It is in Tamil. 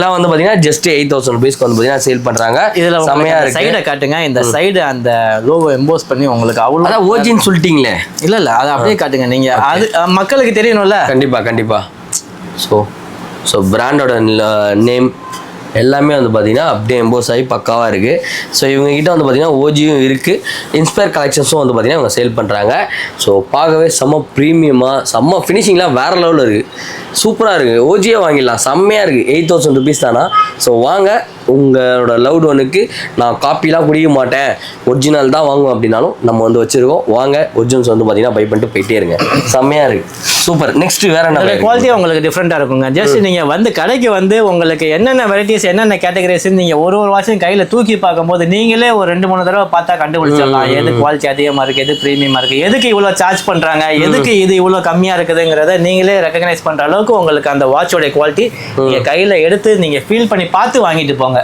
இதெல்லாம் வந்து பார்த்தீங்கன்னா ஜஸ்ட் 8,000 rupeesக்கு வந்து பார்த்தீங்கன்னா சேல் பண்ணுறாங்க. இதில் செம்மையா இருக்கு. சைடை காட்டுங்க. இந்த சைடு அந்த லோகோ எம்போஸ் பண்ணி உங்களுக்கு அவ்வளோ அதான் ஓஜின்னு சொல்லிட்டீங்களே. இல்லை அதை அப்படியே காட்டுங்க நீங்கள். அது மக்களுக்கு தெரியணும்ல. கண்டிப்பாக. ஸோ பிராண்டோட நேம் எல்லாமே வந்து பார்த்தீங்கன்னா அப்படியே எம்போஸ் ஆகி பக்காவாக இருக்குது. ஸோ இவங்ககிட்ட வந்து பார்த்தீங்கன்னா ஓஜியும் இருக்குது, இன்ஸ்பயர் கலெக்ஷன்ஸும் வந்து பார்த்தீங்கன்னா இவங்க சேல் பண்ணுறாங்க. ஸோ பார்க்கவே செம்ம ப்ரீமியமாக செம்ம ஃபினிஷிங்லாம் வேறு லெவலில் இருக்குது. சூப்பராக இருக்குது. ஓஜியே வாங்கிடலாம். செம்மையாக இருக்குது. 8,000 rupees தானா. ஸோ வாங்க, உங்களோட லவ்ட் ஒனுக்கு நான் காப்பிலாம் குடிக்க மாட்டேன், ஒரிஜினல் தான் வாங்குவோம் அப்படின்னாலும் நம்ம வந்து வச்சுருக்கோம். வாங்க, ஒரிஜினல்ஸ் வந்து பார்த்தீங்கன்னா பை பண்ணிட்டு போயிட்டே இருங்க. செம்மையாக இருக்குது. சூப்பர். நெக்ஸ்ட் வேறு என்ன குவாலிட்டியாக உங்களுக்கு டிஃப்ரெண்ட்டாக இருக்குங்க. ஜஸ்ட் நீங்கள் வந்து கடைக்கு வந்து உங்களுக்கு என்னென்ன வெரைட்டிஸ் என்னென்ன கேட்டகரிஸ் நீங்கள் ஒரு வாட்சும் கையில் தூக்கி பார்க்கும்போது நீங்களே ஒரு 2-3 தடவை பார்த்தா கண்டுபிடிச்சிடலாம் எது குவாலிட்டி அதிகமாக இருக்குது, எது ப்ரீமியமாக இருக்குது, எதுக்கு இவ்வளோ சார்ஜ் பண்ணுறாங்க, எதுக்கு இது இவ்வளோ கம்மியாக இருக்குதுங்கிறத நீங்களே ரெக்கக்னைஸ் பண்ணுற அளவுக்கு உங்களுக்கு அந்த வாட்சோடைய குவாலிட்டி நீங்கள் கையில் எடுத்து நீங்கள் ஃபீல் பண்ணி பார்த்து வாங்கிட்டு போங்க.